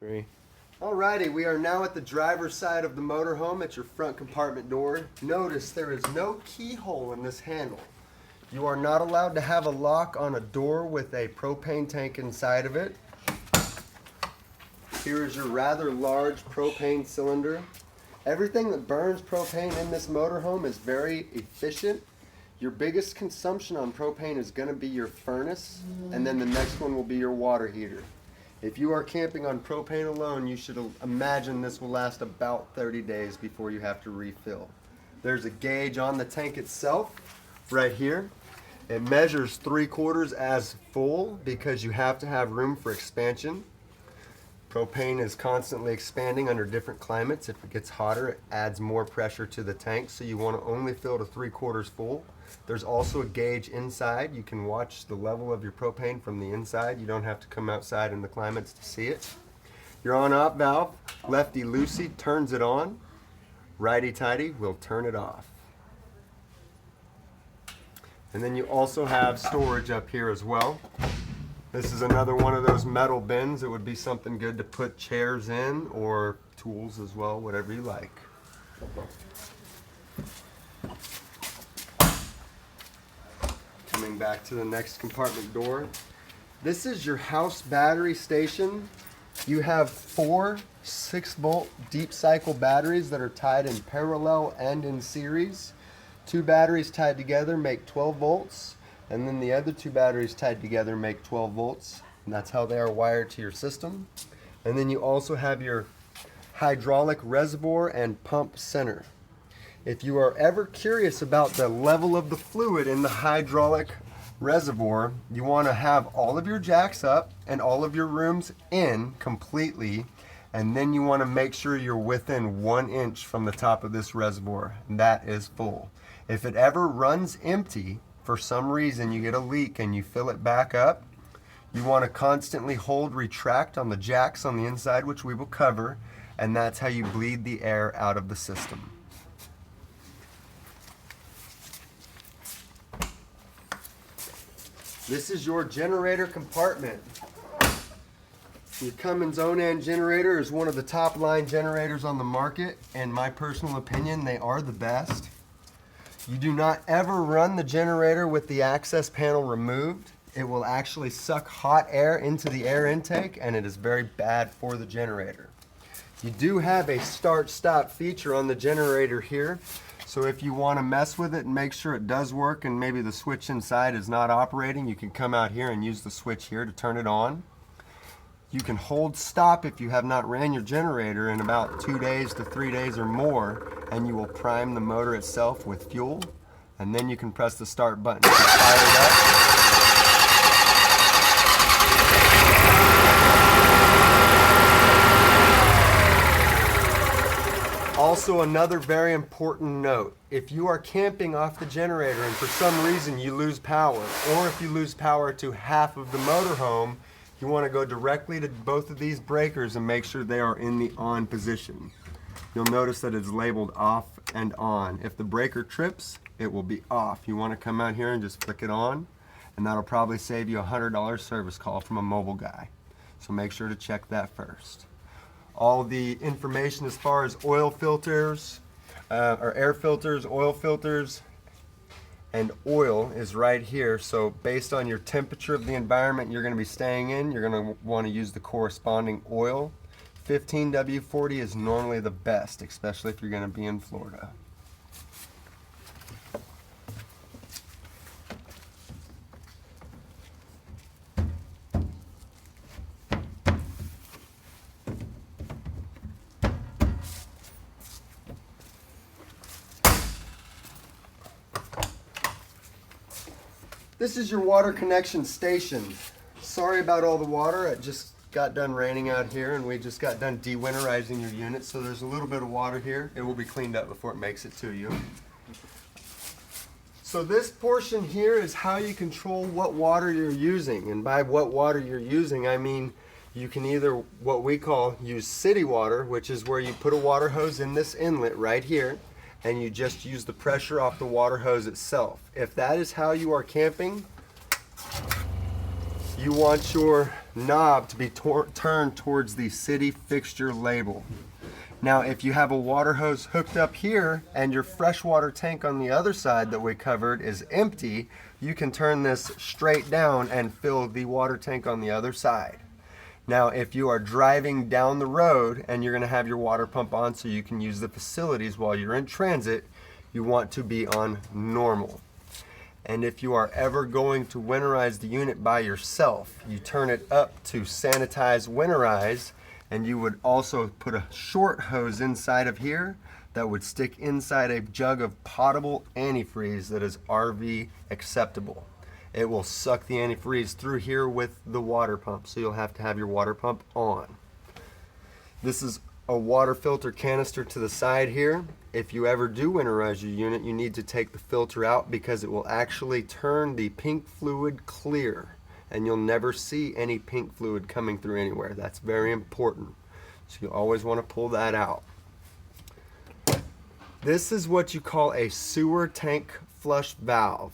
3. Alrighty, we are now at the driver's side of the motorhome at your front compartment door. Notice there is no keyhole in this handle. You are not allowed to have a lock on a door with a propane tank inside of it. Here is your rather large propane cylinder. Everything that burns propane in this motorhome is very efficient. Your biggest consumption on propane is going to be your furnace, and then the next one will be your water heater. If you are camping on propane alone, you should imagine this will last about 30 days before you have to refill. There's a gauge on the tank itself right here. It measures 3/4 as full because you have to have room for expansion. Propane is constantly expanding under different climates. If it gets hotter, it adds more pressure to the tank, so you want to only fill to 3/4 full. There's also a gauge inside. You can watch the level of your propane from the inside. You don't have to come outside in the climates to see it. Your on-off valve, lefty-loosey, turns it on. Righty-tighty will turn it off. And then you also have storage up here as well. This is another one of those metal bins. It would be something good to put chairs in, or tools as well, whatever you like. Coming back to the next compartment door. This is your house battery station. You have 4 6-volt deep cycle batteries that are tied in parallel and in series. 2 batteries tied together make 12 volts. And then the other 2 batteries tied together make 12 volts. And that's how they are wired to your system. And then you also have your hydraulic reservoir and pump center. If you are ever curious about the level of the fluid in the hydraulic reservoir, you want to have all of your jacks up and all of your rooms in completely. And then you want to make sure you're within 1 inch from the top of this reservoir. And that is full. If it ever runs empty, for some reason you get a leak and you fill it back up, you want to constantly hold retract on the jacks on the inside, which we will cover, and that's how you bleed the air out of the system. This is your generator compartment. Your Cummins Onan generator is one of the top line generators on the market. In my personal opinion, they are the best. You do not ever run the generator with the access panel removed. It will actually suck hot air into the air intake, and it is very bad for the generator. You do have a start-stop feature on the generator here, so if you want to mess with it and make sure it does work and maybe the switch inside is not operating, you can come out here and use the switch here to turn it on. You can hold stop if you have not ran your generator in about 2 days to 3 days or more, and you will prime the motor itself with fuel, and then you can press the start button to fire it up. Also, another very important note: if you are camping off the generator and for some reason you lose power, or if you lose power to half of the motorhome, you want to go directly to both of these breakers and make sure they are in the on position. You'll notice that it's labeled off and on. If the breaker trips, it will be off. You want to come out here and just flick it on, and that'll probably save you a $100 service call from a mobile guy. So make sure to check that first. All the information as far as oil filters, or air filters, oil filters, and oil is right here. So based on your temperature of the environment you're going to be staying in, you're going to want to use the corresponding oil. 15W40 is normally the best, especially if you're going to be in Florida. This is your water connection station. Sorry about all the water. It just got done raining out here, and we just got done de-winterizing your unit, so there's a little bit of water here. It will be cleaned up before it makes it to you. So this portion here is how you control what water you're using, and by what water you're using, I mean you can either, what we call, use city water, which is where you put a water hose in this inlet right here, and you just use the pressure off the water hose itself. If that is how you are camping, you want your knob to be turned towards the city fixture label. Now, if you have a water hose hooked up here and your freshwater tank on the other side that we covered is empty, you can turn this straight down and fill the water tank on the other side. Now, if you are driving down the road and you're going to have your water pump on so you can use the facilities while you're in transit, you want to be on normal. And if you are ever going to winterize the unit by yourself, you turn it up to sanitize, winterize, and you would also put a short hose inside of here that would stick inside a jug of potable antifreeze that is RV acceptable. It will suck the antifreeze through here with the water pump, so you'll have to have your water pump on. This is a water filter canister to the side here. If you ever do winterize your unit, you need to take the filter out because it will actually turn the pink fluid clear, and you'll never see any pink fluid coming through anywhere. That's very important. So you always want to pull that out. This is what you call a sewer tank flush valve.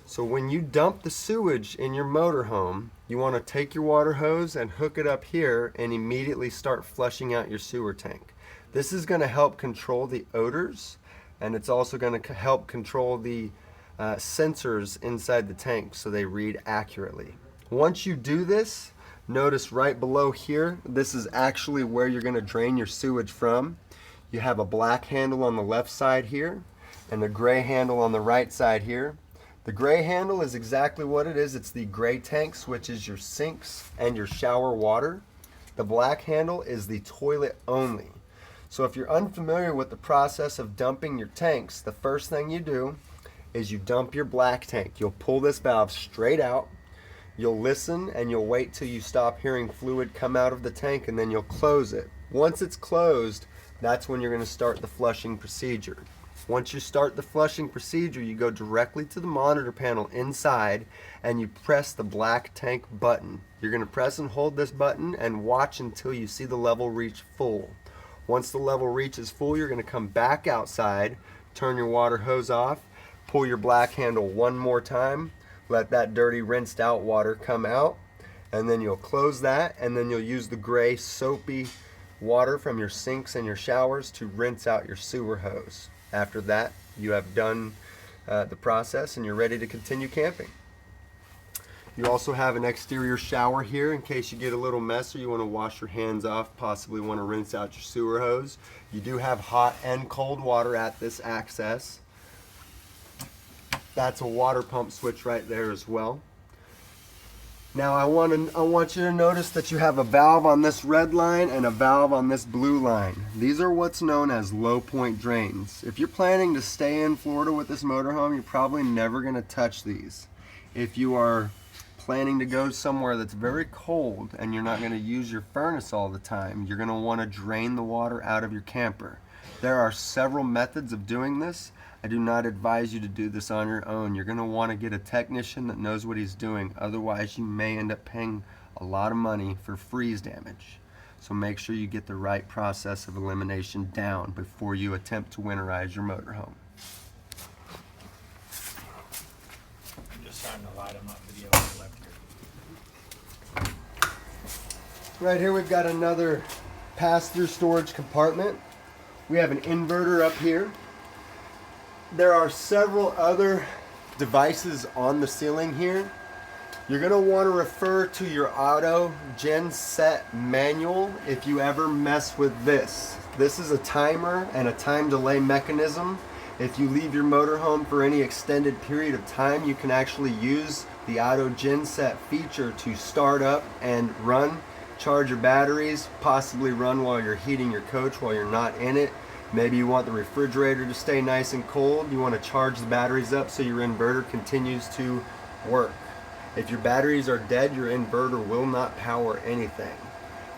So when you dump the sewage in your motorhome, you want to take your water hose and hook it up here and immediately start flushing out your sewer tank. This is going to help control the odors, and it's also going to help control the sensors inside the tank so they read accurately. Once you do this, notice right below here, this is actually where you're going to drain your sewage from. You have a black handle on the left side here and a gray handle on the right side here. The gray handle is exactly what it is. It's the gray tanks, which is your sinks and your shower water. The black handle is the toilet only. So if you're unfamiliar with the process of dumping your tanks, the first thing you do is you dump your black tank. You'll pull this valve straight out. You'll listen and you'll wait till you stop hearing fluid come out of the tank, and then you'll close it. Once it's closed, that's when you're going to start the flushing procedure. Once you start the flushing procedure, you go directly to the monitor panel inside and you press the black tank button. You're going to press and hold this button and watch until you see the level reach full. Once the level reaches full, you're going to come back outside, turn your water hose off, pull your black handle one more time, let that dirty rinsed out water come out, and then you'll close that, and then you'll use the gray soapy water from your sinks and your showers to rinse out your sewer hose. After that, you have done the process and you're ready to continue camping. You also have an exterior shower here in case you get a little mess or you want to wash your hands off, possibly want to rinse out your sewer hose. You do have hot and cold water at this access. That's a water pump switch right there as well. Now I want you to notice that you have a valve on this red line and a valve on this blue line. These are what's known as low point drains. If you're planning to stay in Florida with this motorhome, you're probably never going to touch these. If you are planning to go somewhere that's very cold and you're not going to use your furnace all the time, you're going to want to drain the water out of your camper. There are several methods of doing this. I do not advise you to do this on your own. You're going to want to get a technician that knows what he's doing. Otherwise, you may end up paying a lot of money for freeze damage. So make sure you get the right process of elimination down before you attempt to winterize your motorhome. I'm just starting to light them up video on the left here. Right here we've got another pass-through storage compartment. We have an inverter up here. There are several other devices on the ceiling here. You're going to want to refer to your auto gen set manual if you ever mess with this. This is a timer and a time delay mechanism. If you leave your motorhome for any extended period of time, you can actually use the auto gen set feature to start up and run, charge your batteries, possibly run while you're heating your coach while you're not in it. Maybe you want the refrigerator to stay nice and cold. You want to charge the batteries up so your inverter continues to work. If your batteries are dead, your inverter will not power anything.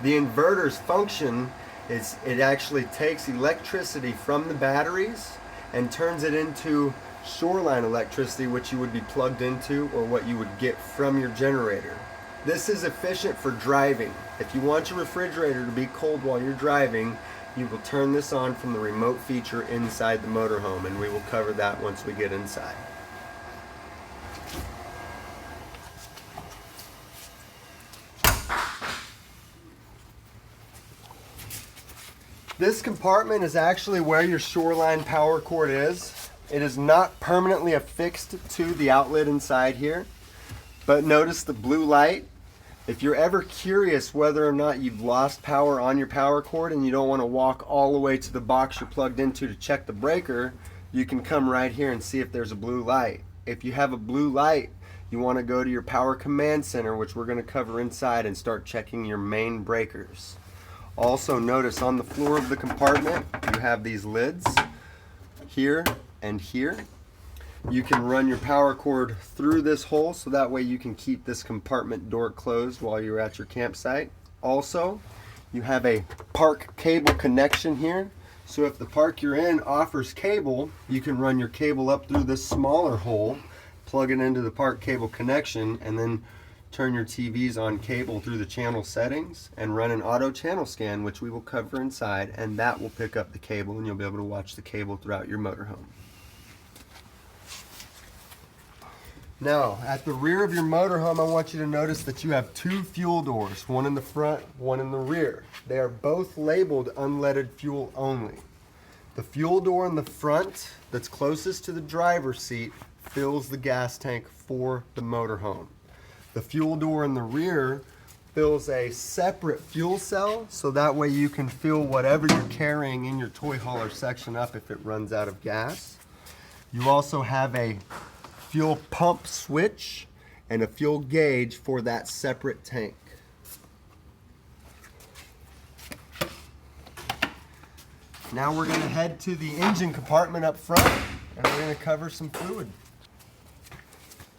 The inverter's function is it actually takes electricity from the batteries and turns it into shoreline electricity, which you would be plugged into or what you would get from your generator. This is efficient for driving. If you want your refrigerator to be cold while you're driving, you will turn this on from the remote feature inside the motorhome, and we will cover that once we get inside. This compartment is actually where your shoreline power cord is. It is not permanently affixed to the outlet inside here, but notice the blue light. If you're ever curious whether or not you've lost power on your power cord and you don't want to walk all the way to the box you're plugged into to check the breaker, you can come right here and see if there's a blue light. If you have a blue light, you want to go to your power command center, which we're going to cover inside, and start checking your main breakers. Also notice on the floor of the compartment, you have these lids here and here. You can run your power cord through this hole so that way you can keep this compartment door closed while you're at your campsite. Also, you have a park cable connection here. So if the park you're in offers cable, you can run your cable up through this smaller hole, plug it into the park cable connection, and then turn your TVs on cable through the channel settings and run an auto channel scan, which we will cover inside, and that will pick up the cable and you'll be able to watch the cable throughout your motorhome. Now, at the rear of your motorhome, I want you to notice that you have two fuel doors, one in the front, one in the rear. They are both labeled unleaded fuel only. The fuel door in the front, that's closest to the driver's seat, fills the gas tank for the motorhome. The fuel door in the rear fills a separate fuel cell, so that way you can fill whatever you're carrying in your toy hauler section up if it runs out of gas. You also have a fuel pump switch and a fuel gauge for that separate tank. Now we're going to head to the engine compartment up front and we're going to cover some fluid.